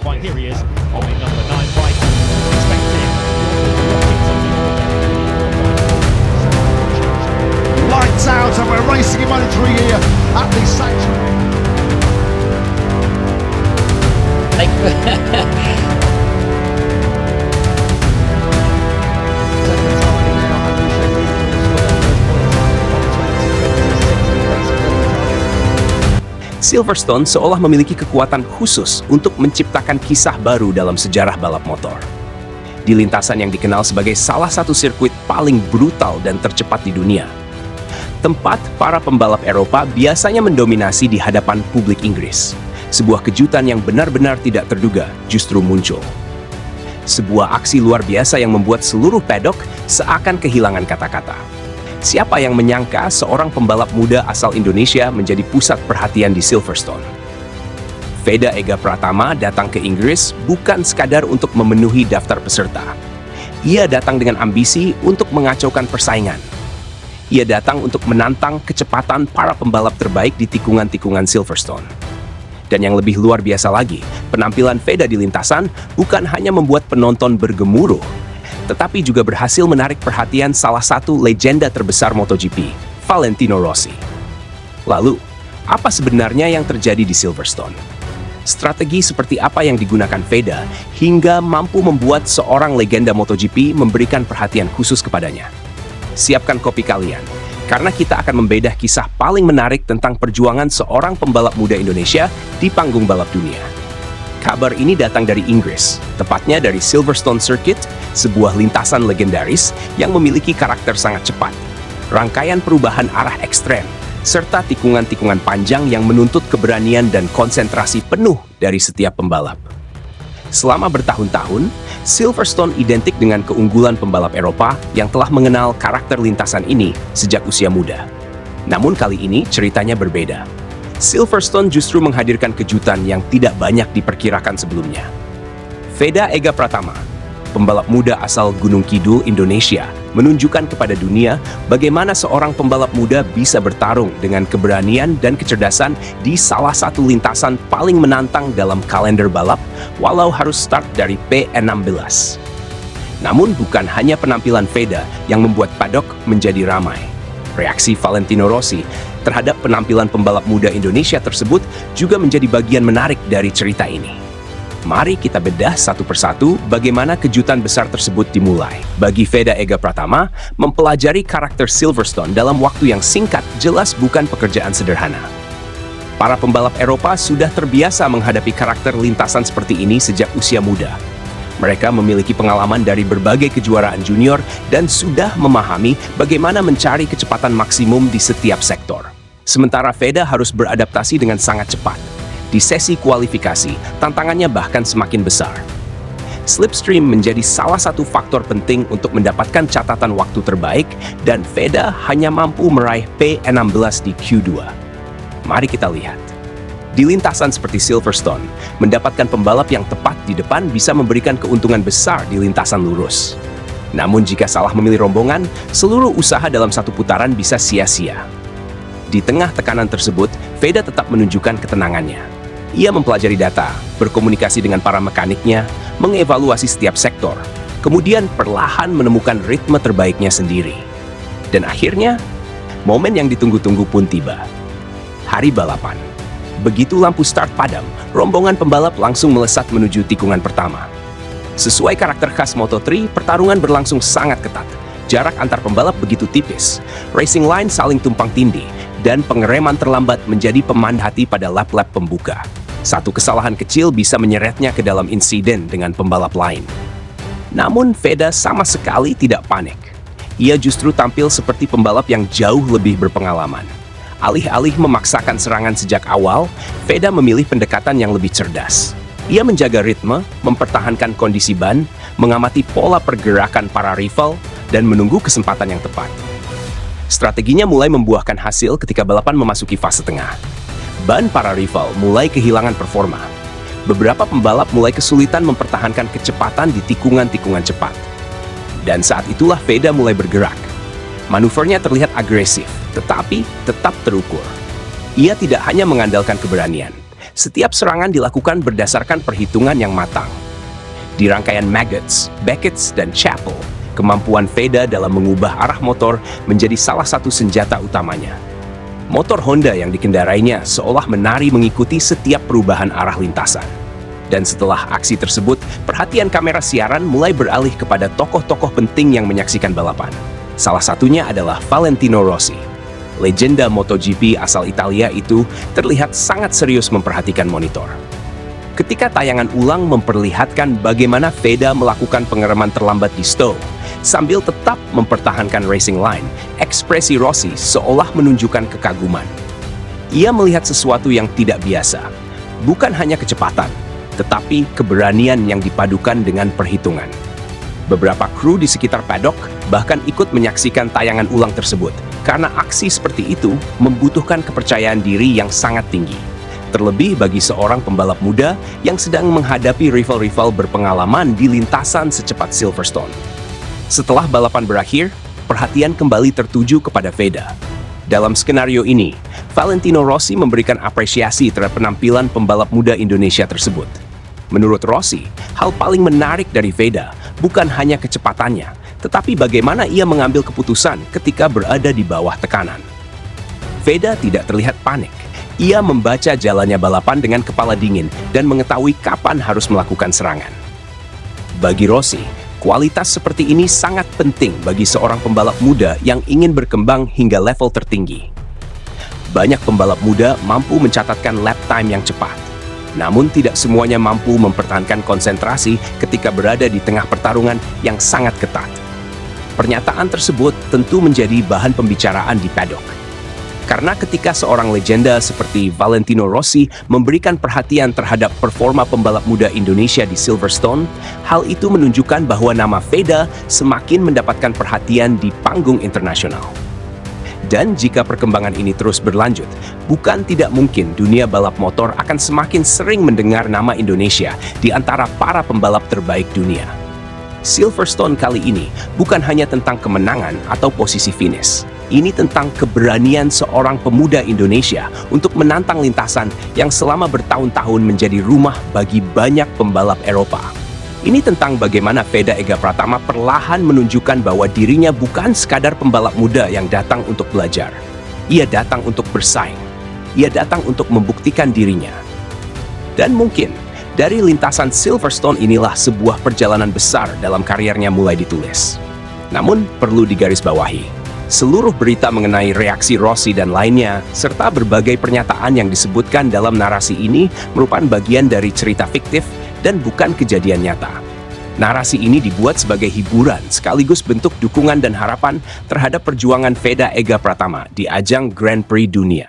Right, here he is, holding number 9 right, expecting Lights out, and we're racing him over here at the sanctuary. Silverstone seolah memiliki kekuatan khusus untuk menciptakan kisah baru dalam sejarah balap motor. Di lintasan yang dikenal sebagai salah satu sirkuit paling brutal dan tercepat di dunia, tempat para pembalap Eropa biasanya mendominasi di hadapan publik Inggris. Sebuah kejutan yang benar-benar tidak terduga justru muncul. Sebuah aksi luar biasa yang membuat seluruh paddock seakan kehilangan kata-kata. Siapa yang menyangka seorang pembalap muda asal Indonesia menjadi pusat perhatian di Silverstone? Veda Ega Pratama datang ke Inggris bukan sekadar untuk memenuhi daftar peserta. Ia datang dengan ambisi untuk mengacaukan persaingan. Ia datang untuk menantang kecepatan para pembalap terbaik di tikungan-tikungan Silverstone. Dan yang lebih luar biasa lagi, penampilan Veda di lintasan bukan hanya membuat penonton bergemuruh, tetapi juga berhasil menarik perhatian salah satu legenda terbesar MotoGP, Valentino Rossi. Lalu, apa sebenarnya yang terjadi di Silverstone? Strategi seperti apa yang digunakan Veda hingga mampu membuat seorang legenda MotoGP memberikan perhatian khusus kepadanya? Siapkan kopi kalian, karena kita akan membedah kisah paling menarik tentang perjuangan seorang pembalap muda Indonesia di panggung balap dunia. Kabar ini datang dari Inggris, tepatnya dari Silverstone Circuit, sebuah lintasan legendaris yang memiliki karakter sangat cepat, rangkaian perubahan arah ekstrem, serta tikungan-tikungan panjang yang menuntut keberanian dan konsentrasi penuh dari setiap pembalap. Selama bertahun-tahun, Silverstone identik dengan keunggulan pembalap Eropa yang telah mengenal karakter lintasan ini sejak usia muda. Namun kali ini ceritanya berbeda. Silverstone justru menghadirkan kejutan yang tidak banyak diperkirakan sebelumnya. Veda Ega Pratama, pembalap muda asal Gunung Kidul, Indonesia, menunjukkan kepada dunia bagaimana seorang pembalap muda bisa bertarung dengan keberanian dan kecerdasan di salah satu lintasan paling menantang dalam kalender balap, walau harus start dari P16. Namun bukan hanya penampilan Veda yang membuat paddock menjadi ramai. Reaksi Valentino Rossi terhadap penampilan pembalap muda Indonesia tersebut juga menjadi bagian menarik dari cerita ini. Mari kita bedah satu persatu bagaimana kejutan besar tersebut dimulai. Bagi Veda Ega Pratama, mempelajari karakter Silverstone dalam waktu yang singkat jelas bukan pekerjaan sederhana. Para pembalap Eropa sudah terbiasa menghadapi karakter lintasan seperti ini sejak usia muda. Mereka memiliki pengalaman dari berbagai kejuaraan junior dan sudah memahami bagaimana mencari kecepatan maksimum di setiap sektor. Sementara Veda harus beradaptasi dengan sangat cepat. Di sesi kualifikasi, tantangannya bahkan semakin besar. Slipstream menjadi salah satu faktor penting untuk mendapatkan catatan waktu terbaik dan Veda hanya mampu meraih P16 di Q2. Mari kita lihat. Di lintasan seperti Silverstone, mendapatkan pembalap yang tepat di depan bisa memberikan keuntungan besar di lintasan lurus. Namun jika salah memilih rombongan, seluruh usaha dalam satu putaran bisa sia-sia. Di tengah tekanan tersebut, Veda tetap menunjukkan ketenangannya. Ia mempelajari data, berkomunikasi dengan para mekaniknya, mengevaluasi setiap sektor, kemudian perlahan menemukan ritme terbaiknya sendiri. Dan akhirnya, momen yang ditunggu-tunggu pun tiba. Hari balapan. Begitu lampu start padam, rombongan pembalap langsung melesat menuju tikungan pertama. Sesuai karakter khas Moto3, pertarungan berlangsung sangat ketat. Jarak antar pembalap begitu tipis, racing line saling tumpang tindih, dan pengereman terlambat menjadi pemandu hati pada lap-lap pembuka. Satu kesalahan kecil bisa menyeretnya ke dalam insiden dengan pembalap lain. Namun Veda sama sekali tidak panik. Ia justru tampil seperti pembalap yang jauh lebih berpengalaman. Alih-alih memaksakan serangan sejak awal, Veda memilih pendekatan yang lebih cerdas. Ia menjaga ritme, mempertahankan kondisi ban, mengamati pola pergerakan para rival, dan menunggu kesempatan yang tepat. Strateginya mulai membuahkan hasil ketika balapan memasuki fase tengah. Ban para rival mulai kehilangan performa. Beberapa pembalap mulai kesulitan mempertahankan kecepatan di tikungan-tikungan cepat. Dan saat itulah Veda mulai bergerak. Manuvernya terlihat agresif, tetapi tetap terukur. Ia tidak hanya mengandalkan keberanian, setiap serangan dilakukan berdasarkan perhitungan yang matang. Di rangkaian Maggots, Beckett, dan Chapel, kemampuan Veda dalam mengubah arah motor menjadi salah satu senjata utamanya. Motor Honda yang dikendarainya seolah menari mengikuti setiap perubahan arah lintasan. Dan setelah aksi tersebut, perhatian kamera siaran mulai beralih kepada tokoh-tokoh penting yang menyaksikan balapan. Salah satunya adalah Valentino Rossi. Legenda MotoGP asal Italia itu terlihat sangat serius memperhatikan monitor. Ketika tayangan ulang memperlihatkan bagaimana Veda melakukan pengereman terlambat di Stowe, sambil tetap mempertahankan racing line, ekspresi Rossi seolah menunjukkan kekaguman. Ia melihat sesuatu yang tidak biasa, bukan hanya kecepatan, tetapi keberanian yang dipadukan dengan perhitungan. Beberapa kru di sekitar paddock bahkan ikut menyaksikan tayangan ulang tersebut, karena aksi seperti itu membutuhkan kepercayaan diri yang sangat tinggi. Terlebih bagi seorang pembalap muda yang sedang menghadapi rival-rival berpengalaman di lintasan secepat Silverstone. Setelah balapan berakhir, perhatian kembali tertuju kepada Veda. Dalam skenario ini, Valentino Rossi memberikan apresiasi terhadap penampilan pembalap muda Indonesia tersebut. Menurut Rossi, hal paling menarik dari Veda bukan hanya kecepatannya, tetapi bagaimana ia mengambil keputusan ketika berada di bawah tekanan. Veda tidak terlihat panik. Ia membaca jalannya balapan dengan kepala dingin dan mengetahui kapan harus melakukan serangan. Bagi Rossi, kualitas seperti ini sangat penting bagi seorang pembalap muda yang ingin berkembang hingga level tertinggi. Banyak pembalap muda mampu mencatatkan lap time yang cepat, namun tidak semuanya mampu mempertahankan konsentrasi ketika berada di tengah pertarungan yang sangat ketat. Pernyataan tersebut tentu menjadi bahan pembicaraan di paddock. Karena ketika seorang legenda seperti Valentino Rossi memberikan perhatian terhadap performa pembalap muda Indonesia di Silverstone, hal itu menunjukkan bahwa nama Veda semakin mendapatkan perhatian di panggung internasional. Dan jika perkembangan ini terus berlanjut, bukan tidak mungkin dunia balap motor akan semakin sering mendengar nama Indonesia di antara para pembalap terbaik dunia. Silverstone kali ini bukan hanya tentang kemenangan atau posisi finish. Ini tentang keberanian seorang pemuda Indonesia untuk menantang lintasan yang selama bertahun-tahun menjadi rumah bagi banyak pembalap Eropa. Ini tentang bagaimana Veda Ega Pratama perlahan menunjukkan bahwa dirinya bukan sekadar pembalap muda yang datang untuk belajar. Ia datang untuk bersaing. Ia datang untuk membuktikan dirinya. Dan mungkin dari lintasan Silverstone inilah sebuah perjalanan besar dalam karirnya mulai ditulis. Namun perlu digarisbawahi, seluruh berita mengenai reaksi Rossi dan lainnya, serta berbagai pernyataan yang disebutkan dalam narasi ini merupakan bagian dari cerita fiktif dan bukan kejadian nyata. Narasi ini dibuat sebagai hiburan sekaligus bentuk dukungan dan harapan terhadap perjuangan Veda Ega Pratama di ajang Grand Prix dunia.